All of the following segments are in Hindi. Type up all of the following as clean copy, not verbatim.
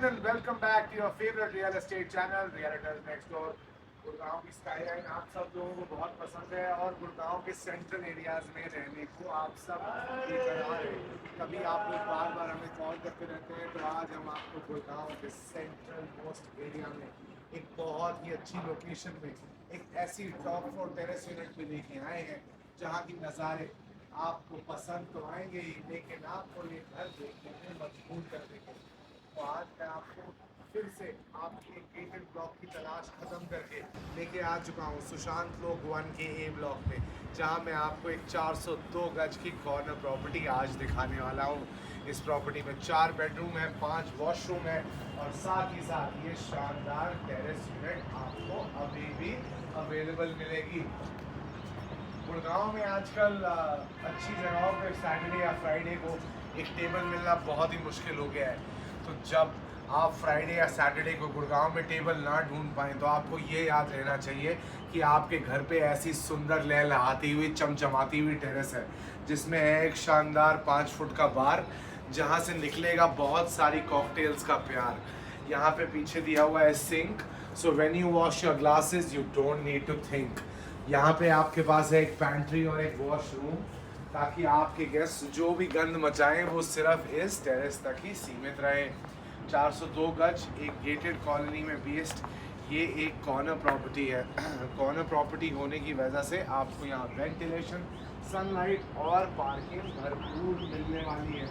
and welcome back to your favorite real estate channel, Realtors Next Door। Gurgaon की स्काईलाइन आप सब लोगों को बहुत पसंद है और गुड़गांव के सेंट्रल एरियाज में रहने को आप सब बेकरार है। कभी आप लोग बार बार हमें कॉल करते रहते हैं, तो आज हम आपको गुड़गांव के सेंट्रल मोस्ट एरिया में एक बहुत ही अच्छी लोकेशन में एक ऐसी टॉप फ्लोर टेरेस यूनिट में लेके आए हैं जहाँ की नज़ारे आपको पसंद तो आएंगे ही, लेकिन आपको ये घर देखने में मजबूर कर देंगे। तो आज मैं आपको फिर से आपके गेटेड ब्लॉक की तलाश खत्म करके लेके आ चुका हूँ सुशांत लोक 1 के ए ब्लॉक में, जहाँ मैं आपको एक 402 गज की कॉर्नर प्रॉपर्टी आज दिखाने वाला हूँ। इस प्रॉपर्टी में 4 बेडरूम है, 5 वॉशरूम है और साथ ही साथ ये शानदार टेरेस यूनिट आपको अभी भी अवेलेबल मिलेगी। गुड़गांव में आजकल अच्छी जगहों पे सैटरडे या फ्राइडे को एक टेबल मिलना बहुत ही मुश्किल हो गया है। तो जब आप फ्राइडे या सैटरडे को गुड़गांव में टेबल ना ढूंढ पाएँ तो आपको ये याद रहना चाहिए कि आपके घर पे ऐसी सुंदर लहलहाती हुई चमचमाती हुई टेरेस है, जिसमें है एक शानदार 5 फुट का बार, जहाँ से निकलेगा बहुत सारी कॉकटेल्स का प्यार। यहाँ पे पीछे दिया हुआ है sink, so when you wash your glasses you don't need to think. यहाँ पे आपके पास है एक पैंट्री और एक वॉशरूम, ताकि आपके गेस्ट जो भी गंद मचाएं वो सिर्फ इस टेरेस तक ही सीमित रहे। 402 गज एक गेटेड कॉलोनी में बेस्ड ये एक कॉर्नर प्रॉपर्टी है। कॉर्नर प्रॉपर्टी होने की वजह से आपको यहाँ वेंटिलेशन, सनलाइट और पार्किंग भरपूर मिलने वाली है।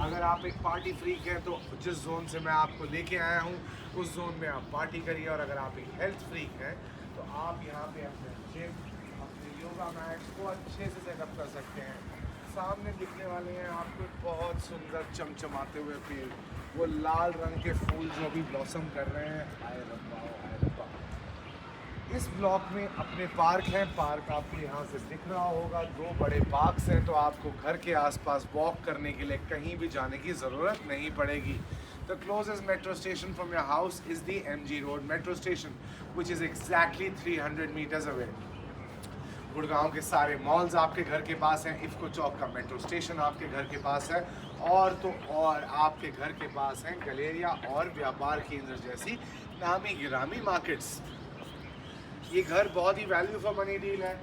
अगर आप एक पार्टी फ्रीक हैं तो जिस जोन से मैं आपको लेके आया हूँ उस जोन में आप पार्टी करिए, और अगर आप एक हेल्थ फ्रीक हैं तो आप यहाँ पे अपने जिम, अपने योगा मैट्स को अच्छे से सेटअप कर सकते हैं। सामने दिखने वाले हैं आपको बहुत सुंदर चमचमाते हुए पेड़, वो लाल रंग के फूल जो अभी ब्लॉसम कर रहे हैं। हाय रब्बा, हाय रब्बा। इस ब्लॉक में अपने पार्क हैं, पार्क आपको यहाँ से दिख रहा होगा। 2 बड़े पार्क्स हैं, तो आपको घर के आसपास वॉक करने के लिए कहीं भी जाने की ज़रूरत नहीं पड़ेगी। The closest metro station from your house is the MG Road metro station, which is exactly 300 meters away. Gurgaon के सारे मॉल्स आपके घर के पास हैं। इफ्को चौक का मेट्रो स्टेशन आपके घर के पास है, और तो और आपके घर के पास हैं गलेरिया और व्यापार केंद्र जैसी नामी गिरामी मार्केट्स। ये घर बहुत ही वैल्यू फॉर मनी डील है।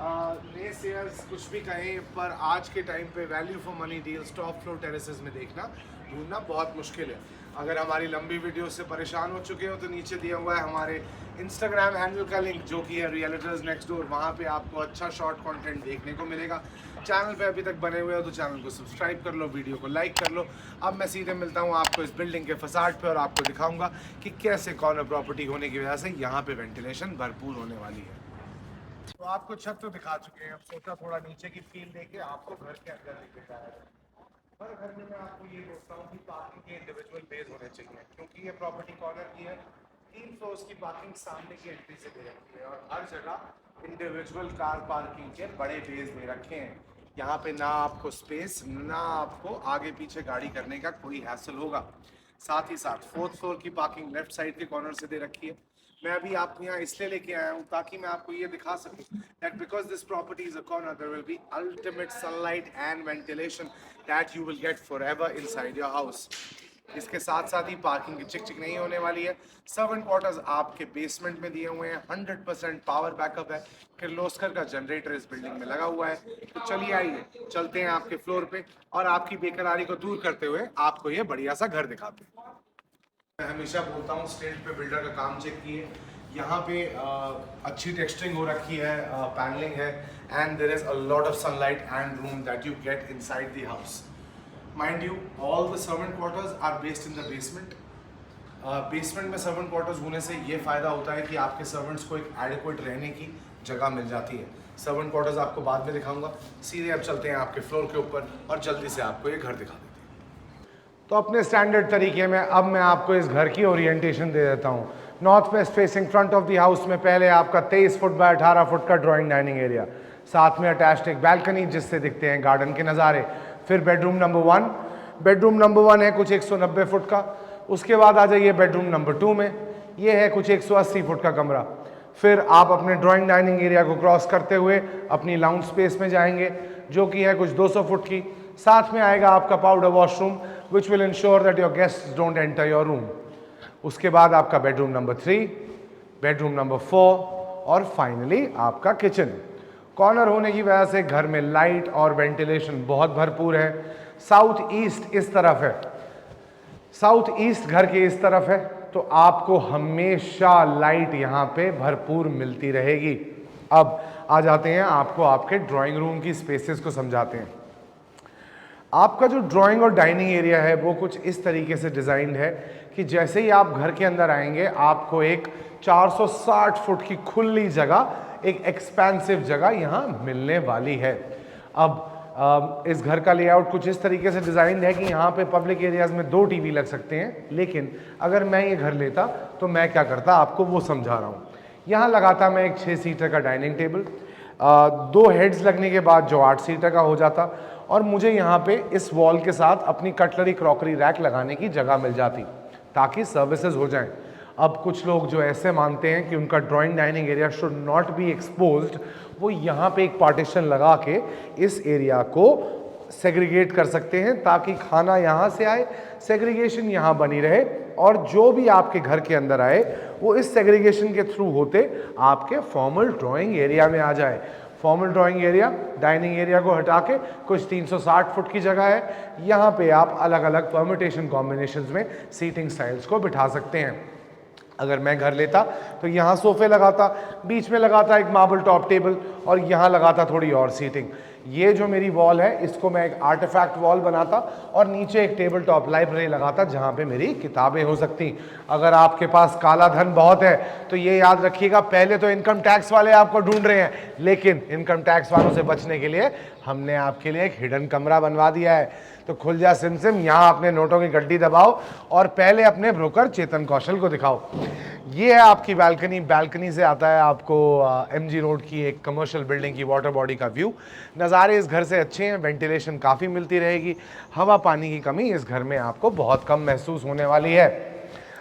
नए शेयर्स कुछ भी कहें, पर आज के टाइम पे value for money deals top floor terraces में देखना ढूंढना बहुत मुश्किल है। अगर हमारी लंबी वीडियो से परेशान हो चुके हो तो नीचे दिया हुआ है हमारे इंस्टाग्राम हैंडल का लिंक, जो कि है रियलिटर्स नेक्स्ट डोर। वहाँ पे आपको अच्छा शॉर्ट कंटेंट देखने को मिलेगा। चैनल पे अभी तक बने हुए हो तो चैनल को सब्सक्राइब कर लो, वीडियो को लाइक कर लो। अब मैं सीधे मिलता हूँ आपको इस बिल्डिंग के फसाड पे, और आपको दिखाऊंगा कि कैसे कॉर्नर प्रॉपर्टी होने की वजह से यहाँ पे वेंटिलेशन भरपूर होने वाली है। तो आपको छत तो दिखा चुके हैं, अब सोचा थोड़ा नीचे की फील देके आपको घर के अंदर लेके जाया जाए। हर घर में मैं आपको ये बोलता हूँ कि पार्किंग के इंडिविजुअल बेस होने चाहिए, क्योंकि ये प्रॉपर्टी कॉर्नर की है। 3 फ्लोर्स की पार्किंग सामने की एंट्री से दे रखी है, और हर जगह इंडिविजुअल कार पार्किंग के बड़े बेस दे रखे हैं। यहाँ पे ना आपको स्पेस, ना आपको आगे पीछे गाड़ी करने का कोई हैसल होगा। साथ ही साथ 4th फ्लोर की पार्किंग लेफ्ट साइड के कॉर्नर से दे रखी है। मैं अभी आपको यहाँ इसलिए लेके आया हूँ ताकि मैं आपको ये दिखा सकूँ that because this property is a corner, there will be ultimate sunlight and ventilation that you will get forever inside your house. इसके साथ साथ ही पार्किंग की चिक चिक नहीं होने वाली है। सर्वेंट क्वार्टर्स आपके बेसमेंट में दिए हुए हैं। 100% पावर बैकअप है। किर्लोस्कर का जनरेटर इस बिल्डिंग में लगा हुआ है। तो चलिए आइए चलते हैं आपके फ्लोर पे, और आपकी बेकरारी को दूर करते हुए आपको ये बढ़िया सा घर दिखाते हैं। मैं हमेशा बोलता हूँ स्टेज पे बिल्डर का काम चेक किए। यहाँ पे अच्छी टेक्सचरिंग हो रखी है, पैनलिंग है, and there is a lot of sunlight and room that you get inside the house. Mind you, all the servant quarters are based in the basement. Basement में सर्वेंट क्वार्टर्स होने से ये फ़ायदा होता है कि आपके सर्वेंट्स को एक एडिक्वेट रहने की जगह मिल जाती है। सर्वेंट क्वार्टर्स आपको बाद में दिखाऊंगा। सीधे अब चलते हैं आपके फ्लोर के ऊपर और जल्दी से आपको ये घर दिखा देते हैं। तो अपने स्टैंडर्ड तरीके में अब मैं आपको इस घर की ओरिएंटेशन दे देता हूँ। North west facing front of the house में पहले आपका 23 फुट बाय 18 फुट का ड्राइंग डाइनिंग एरिया, साथ में अटैच्ड एक बैल्कनी जिससे दिखते हैं गार्डन के नज़ारे। फिर बेडरूम नंबर 1, बेडरूम नंबर 1 है कुछ 190 फुट का। उसके बाद आ जाइए बेडरूम नंबर 2 में, ये है कुछ 180 फुट का कमरा। फिर आप अपने ड्राइंग डाइनिंग एरिया को क्रॉस करते हुए अपनी लाउंज स्पेस में जाएंगे, जो कि है कुछ 200 फुट की। साथ में आएगा आपका powder washroom, which will ensure that your guests don't enter your room. उसके बाद आपका बेडरूम नंबर 3, बेडरूम नंबर 4 और फाइनली आपका किचन। कॉर्नर होने की वजह से घर में लाइट और वेंटिलेशन बहुत भरपूर है। साउथ ईस्ट इस तरफ है, साउथ ईस्ट घर के इस तरफ है, तो आपको हमेशा लाइट यहाँ पे भरपूर मिलती रहेगी। अब आ जाते हैं आपको आपके ड्राइंग रूम की स्पेसेस को समझाते हैं। आपका जो ड्राइंग और डाइनिंग एरिया है वो कुछ इस तरीके से डिज़ाइंड है कि जैसे ही आप घर के अंदर आएंगे आपको एक 460 फुट की खुली जगह, एक एक्सपेंसिव जगह यहाँ मिलने वाली है। अब इस घर का लेआउट कुछ इस तरीके से डिज़ाइन है कि यहाँ पे पब्लिक एरियाज में 2 टीवी लग सकते हैं, लेकिन अगर मैं ये घर लेता तो मैं क्या करता आपको वो समझा रहा हूँ। यहाँ लगाता मैं एक 6 सीटर का डाइनिंग टेबल, 2 हेड्स लगने के बाद जो 8 सीटर का हो जाता, और मुझे यहाँ पे इस वॉल के साथ अपनी कटलरी क्रॉकरी रैक लगाने की जगह मिल जाती ताकि सर्विसेज हो जाएं। अब कुछ लोग जो ऐसे मानते हैं कि उनका drawing dining area should not be exposed, वो यहाँ पे एक पार्टीशन लगा के इस एरिया को सेग्रीगेट कर सकते हैं ताकि खाना यहाँ से आए, सेग्रीगेशन यहाँ बनी रहे, और जो भी आपके घर के अंदर आए वो इस सेग्रीगेशन के थ्रू होते आपके फॉर्मल ड्राइंग एरिया में आ जाए। Formal drawing area dining area को हटा के कुछ 360 फुट की जगह है, यहाँ पे आप अलग अलग परम्यूटेशन कॉम्बिनेशंस में सीटिंग स्टाइल्स को बिठा सकते हैं। अगर मैं घर लेता तो यहाँ सोफे लगाता, बीच में लगाता एक मार्बल टॉप टेबल और यहाँ लगाता थोड़ी और सीटिंग। ये जो मेरी वॉल है इसको मैं एक आर्टिफैक्ट वॉल बनाता और नीचे एक टेबल टॉप लाइब्रेरी लगाता जहाँ पे मेरी किताबें हो सकती। अगर आपके पास काला धन बहुत है तो ये याद रखिएगा, पहले तो इनकम टैक्स वाले आपको ढूंढ रहे हैं, लेकिन इनकम टैक्स वालों से बचने के लिए हमने आपके लिए एक हिडन कमरा बनवा दिया है। तो खुल जा सिमसिम, यहाँ अपने नोटों की गड्डी दबाओ और पहले अपने ब्रोकर चेतन कौशल को दिखाओ। ये है आपकी बालकनी। बालकनी से आता है आपको एमजी रोड की एक कमर्शियल बिल्डिंग की वाटर बॉडी का व्यू। नज़ारे इस घर से अच्छे हैं, वेंटिलेशन काफ़ी मिलती रहेगी, हवा पानी की कमी इस घर में आपको बहुत कम महसूस होने वाली है।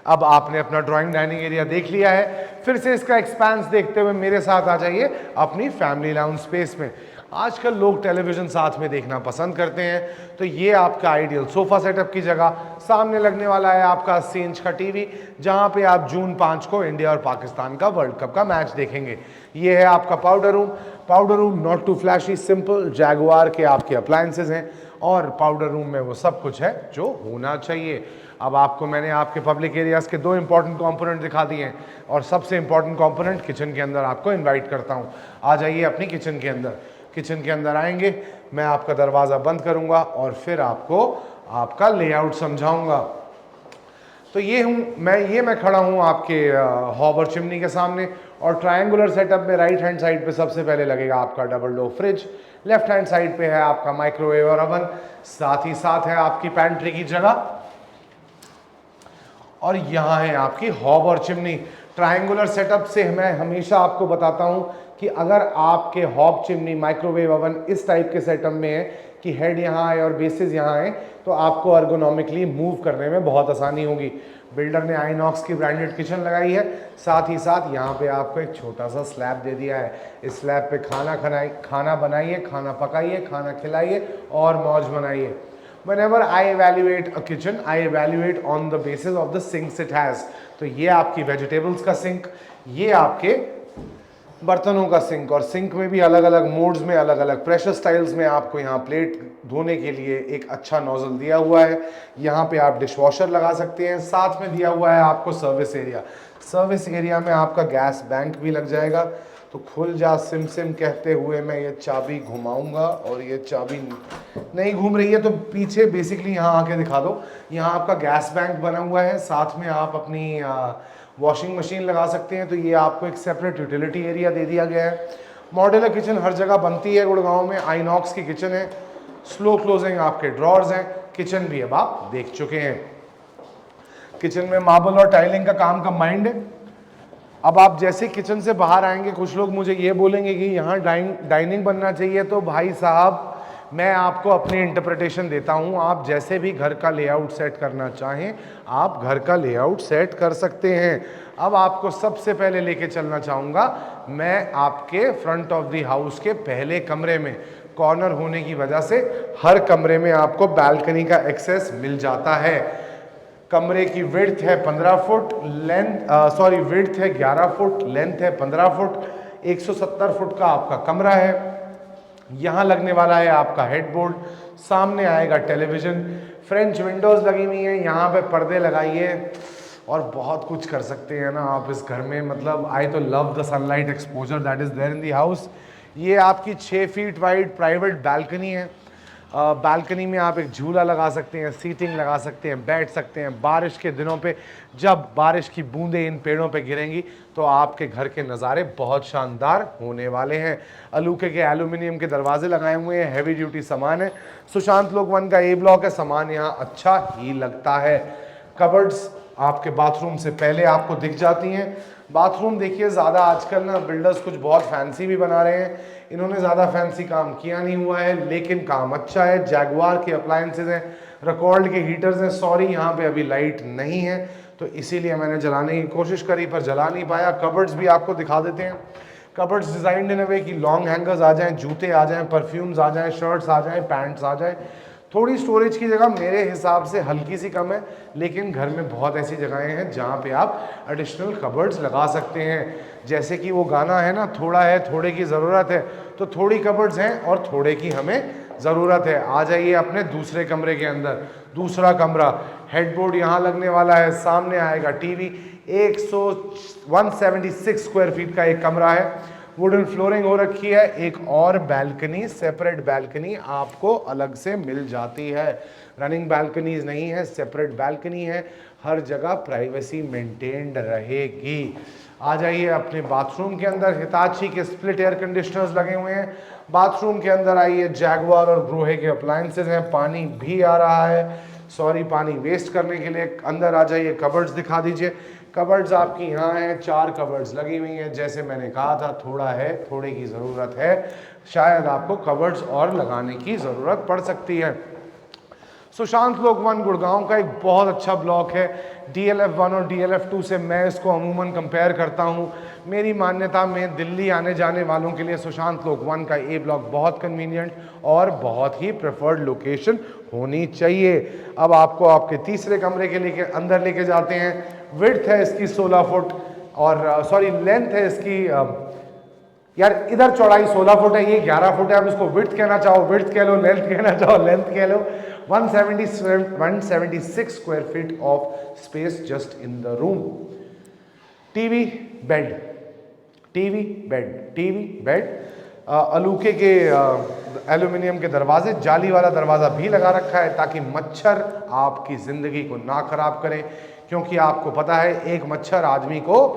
अब आपने अपना ड्राइंग डाइनिंग एरिया देख लिया है, फिर से इसका एक्सपेंस देखते हुए मेरे साथ आ जाइए अपनी फैमिली लाउंज स्पेस में। आजकल लोग टेलीविज़न साथ में देखना पसंद करते हैं, तो ये आपका आइडियल सोफ़ा सेटअप की जगह। सामने लगने वाला है आपका 80 इंच का टीवी, जहां पे आप जून 5 को इंडिया और पाकिस्तान का वर्ल्ड कप का मैच देखेंगे। ये है आपका powder room. Powder room not too flashy, simple Jaguar के आपके अप्लायंसेज हैं और पाउडर रूम में वो सब कुछ है जो होना चाहिए। अब आपको मैंने आपके पब्लिक एरियाज के 2 इंपॉर्टेंट कंपोनेंट दिखा दिए हैं और सबसे इंपॉर्टेंट कंपोनेंट किचन के अंदर आपको इन्वाइट करता हूँ। आ जाइए अपनी किचन के अंदर। किचन के अंदर आएंगे, मैं आपका दरवाज़ा बंद करूंगा और फिर आपको आपका लेआउट समझाऊंगा। तो ये मैं खड़ा हूं आपके हॉबर चिमनी के सामने, और ट्रायंगुलर सेटअप में राइट हैंड साइड पे सबसे पहले लगेगा आपका double door fridge, left hand side पे है आपका माइक्रोवेव और ओवन, साथ ही साथ है आपकी पैंट्री की जगह, और यहाँ है आपकी हॉब और चिमनी। ट्रायंगुलर सेटअप से मैं हमेशा आपको बताता हूँ कि अगर आपके हॉब चिमनी माइक्रोवेव ओवन इस टाइप के सेटअप में है कि हेड यहाँ है और बेसिस यहाँ है, तो आपको अर्गोनॉमिकली मूव करने में बहुत आसानी होगी। बिल्डर ने आइनॉक्स की ब्रांडेड किचन लगाई है, साथ ही साथ यहाँ पे आपको एक छोटा सा स्लैब दे दिया है। इस स्लैब पे खाना बनाइए, खाना पकाइए, खाना खिलाइए और मौज बनाइए। Whenever I evaluate a kitchen, I evaluate on the basis of the sinks it has। तो ये आपकी वेजिटेबल्स का सिंक, ये आपके बर्तनों का सिंक, और सिंक में भी अलग अलग मोड्स में अलग अलग प्रेशर स्टाइल्स में आपको यहाँ प्लेट धोने के लिए एक अच्छा नोजल दिया हुआ है। यहाँ पे आप डिश वॉशर लगा सकते हैं, साथ में दिया हुआ है आपको सर्विस एरिया। सर्विस एरिया में आपका गैस बैंक भी लग जाएगा। तो खुल जा सिम सिम कहते हुए मैं ये चाबी घुमाऊंगा, और ये चाबी नहीं घूम रही है तो पीछे बेसिकली यहाँ आके दिखा दो। यहाँ आपका गैस बैंक बना हुआ है, साथ में आप अपनी वॉशिंग मशीन लगा सकते हैं। तो ये आपको एक सेपरेट यूटिलिटी एरिया दे दिया गया है। मॉड्यूलर किचन हर जगह बनती है गुड़गांव में, आइनॉक्स की किचन है, स्लो क्लोजिंग आपके ड्रॉर्स हैं, किचन भी अब आप देख चुके हैं। किचन में मार्बल और टाइलिंग का काम कंबाइंड है। अब आप जैसे किचन से बाहर आएंगे, कुछ लोग मुझे ये बोलेंगे कि यहाँ डाइनिंग बनना चाहिए, तो भाई साहब मैं आपको अपनी इंटरप्रिटेशन देता हूँ। आप जैसे भी घर का लेआउट सेट करना चाहें, आप घर का लेआउट सेट कर सकते हैं। अब आपको सबसे पहले लेके चलना चाहूँगा मैं आपके फ्रंट ऑफ द हाउस के पहले कमरे में। कॉर्नर होने की वजह से हर कमरे में आपको बालकनी का एक्सेस मिल जाता है। कमरे की विड्थ है 15 फुट, विड्थ है 11 फुट, लेंथ है 15 फुट, 170 फुट का आपका कमरा है। यहाँ लगने वाला है आपका हेडबोर्ड, सामने आएगा टेलीविजन, फ्रेंच विंडोज लगी हुई हैं, यहाँ पे पर्दे लगाइए और बहुत कुछ कर सकते हैं ना आप इस घर में। मतलब आई तो love the sunlight exposure that is there in the house. ये आपकी 6 फीट वाइड प्राइवेट बालकनी है। बालकनी में आप एक झूला लगा सकते हैं, सीटिंग लगा सकते हैं, बैठ सकते हैं। बारिश के दिनों पे जब बारिश की बूंदें इन पेड़ों पे गिरेंगी तो आपके घर के नज़ारे बहुत शानदार होने वाले हैं। अलूके के एल्यूमिनियम के दरवाजे लगाए हुए हैं, हैवी ड्यूटी सामान है। सुशांत लोक 1 का ए ब्लॉक है, सामान यहाँ अच्छा ही लगता है। कबर्ड्स आपके बाथरूम से पहले आपको दिख जाती हैं। बाथरूम देखिए ज़्यादा आजकल ना बिल्डर्स कुछ बहुत फैंसी भी बना रहे हैं, इन्होंने ज़्यादा फैंसी काम किया नहीं हुआ है, लेकिन काम अच्छा है। जैगवार के अप्लायंसेज हैं, रिकॉर्ड के हीटर्स हैं। सॉरी यहाँ पे अभी लाइट नहीं है तो इसीलिए मैंने जलाने की कोशिश करी पर जला नहीं पाया। कबर्ड्स भी आपको दिखा देते हैं। कबर्ड्स डिज़ाइंड इन अ वे कि लॉन्ग हैंगर्स आ जाएं, जूते आ जाएं, परफ्यूम्स आ जाएं, शर्ट्स आ जाएं, पैंट्स आ जाएं। थोड़ी स्टोरेज की जगह मेरे हिसाब से हल्की सी कम है, लेकिन घर में बहुत ऐसी जगहें हैं जहाँ पे आप एडिशनल कबर्ड्स लगा सकते हैं। जैसे कि वो गाना है ना, थोड़ा है थोड़े की ज़रूरत है, तो थोड़ी कबर्ड्स हैं और थोड़े की हमें ज़रूरत है। आ जाइए अपने दूसरे कमरे के अंदर। दूसरा कमरा, हेडबोर्ड यहाँ लगने वाला है, सामने आएगा टीवी। 176 स्क्वायर फीट का एक कमरा है, वुडन फ्लोरिंग हो रखी है। एक और बालकनी, सेपरेट बालकनी आपको अलग से मिल जाती है। रनिंग बालकनीज नहीं है, सेपरेट बालकनी है। हर जगह प्राइवेसी मेंटेन्ड रहेगी। आ जाइए अपने बाथरूम के अंदर। हिताची के स्प्लिट एयर कंडीशनर्स लगे हुए हैं। बाथरूम के अंदर आइए, जैगवार और ग्रोहे के अप्लायंसेज हैं। पानी भी आ रहा है, सॉरी पानी वेस्ट करने के लिए। अंदर आ जाइए, कबर्ड्स दिखा दीजिए। कबर्ड्स आपकी यहाँ हैं, 4 कबर्ड्स लगी हुई हैं। जैसे मैंने कहा था, थोड़ा है थोड़े की ज़रूरत है, शायद आपको कबर्ड्स और लगाने की ज़रूरत पड़ सकती है। सुशांत लोक 1 गुड़गांव का एक बहुत अच्छा ब्लॉक है। DLF 1 और DLF 2 से मैं इसको अमूमन कंपेयर करता हूँ। मेरी मान्यता में दिल्ली आने जाने वालों के लिए सुशांत लोक 1 का ए ब्लॉक बहुत कन्वीनियंट और बहुत ही प्रेफर्ड लोकेशन होनी चाहिए। अब आपको आपके तीसरे कमरे के लिए अंदर लेके जाते हैं। विड्थ है इसकी 16 फुट और लेंथ है इसकी यार इधर चौड़ाई 16 फुट है, ये 11 फुट है। आप इसको विड्थ कहना चाहो विड्थ कह लो, लेंथ कहना चाहो लेंथ कह लो। 176 square feet of space just in the room. TV bed, TV bed, TV bed. अलूके के एल्यूमिनियम के दरवाजे, जाली वाला दरवाज़ा भी लगा रखा है ताकि मच्छर आपकी ज़िंदगी को ना खराब करें, क्योंकि आपको पता है एक मच्छर आदमी को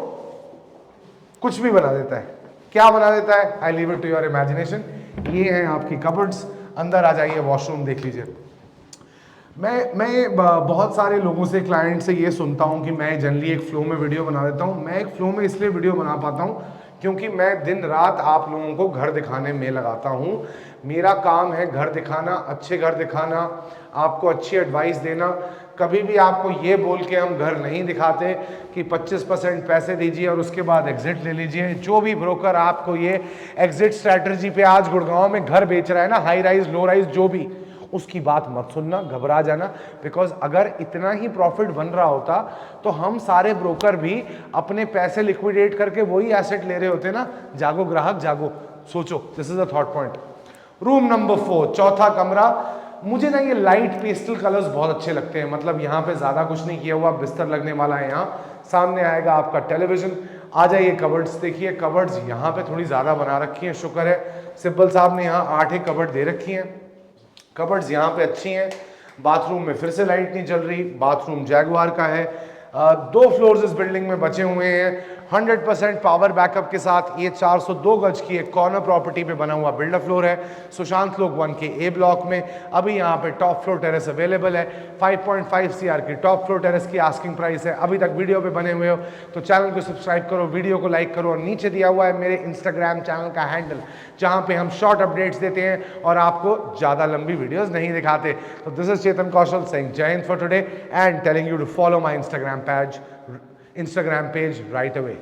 कुछ भी बना देता है। क्या बना देता है? I leave it to your imagination. ये हैं आपकी कबर्ड्स। अंदर आ जाइए, वॉशरूम देख लीजिए। मैं बहुत सारे लोगों से, क्लाइंट से ये सुनता हूँ कि मैं जनरली एक फ्लो में वीडियो बना देता हूँ। मैं एक फ्लो में इसलिए वीडियो बना पाता हूँ क्योंकि मैं दिन रात आप लोगों को घर दिखाने में लगाता हूँ। मेरा काम है घर दिखाना, अच्छे घर दिखाना, आपको अच्छी एडवाइस देना। कभी भी आपको ये बोल के हम घर नहीं दिखाते कि 25% पैसे दीजिए और उसके बाद एग्जिट ले लीजिए। जो भी ब्रोकर आपको ये एग्जिट स्ट्रैटेजी पे आज गुड़गांव में घर बेच रहा है ना, हाई राइज लो राइज जो भी, उसकी बात मत सुनना, घबरा जाना। बिकॉज अगर इतना ही प्रॉफिट बन रहा होता तो हम सारे ब्रोकर भी अपने पैसे लिक्विडेट करके वही एसेट ले रहे होते ना। जागो ग्राहक जागो, सोचो। This is the thought point. Room number 4, चौथा कमरा। मुझे ना ये लाइट पेस्टल कलर्स बहुत अच्छे लगते हैं। मतलब यहाँ पे ज़्यादा कुछ नहीं किया हुआ, बिस्तर लगने वाला है यहाँ। सामने आएगा आपका टेलीविजन। आ जाइए, कबर्ड्स देखिए। कबर्ड्स यहाँ पे थोड़ी ज़्यादा बना रखी हैं, शुक्र है सिब्बल साहब ने यहाँ 8 एक कबर्ड दे रखी हैं। कबर्ड्स यहाँ पे अच्छी हैं। बाथरूम में फिर से लाइट नहीं चल रही। बाथरूम जैगवार का है। 2 फ्लोर्स इस बिल्डिंग में बचे हुए हैं 100% पावर बैकअप के साथ। ये 402 गज की एक कॉर्नर प्रॉपर्टी पे बना हुआ बिल्डर फ्लोर है सुशांत लोक 1 के ए ब्लॉक में। अभी यहाँ पे टॉप फ्लोर टेरेस अवेलेबल है। 5.5 CR की टॉप फ्लोर टेरेस की आस्किंग प्राइस है। अभी तक वीडियो पे बने हुए हो तो चैनल को सब्सक्राइब करो, वीडियो को लाइक करो, और नीचे दिया हुआ है मेरे इंस्टाग्राम चैनल का हैंडल, जहाँ पे हम शॉर्ट अपडेट्स देते हैं और आपको ज़्यादा लंबी वीडियोस नहीं दिखाते। तो this is Chetan Kaushal saying Jai Hind for today and telling you to follow my Instagram page right away.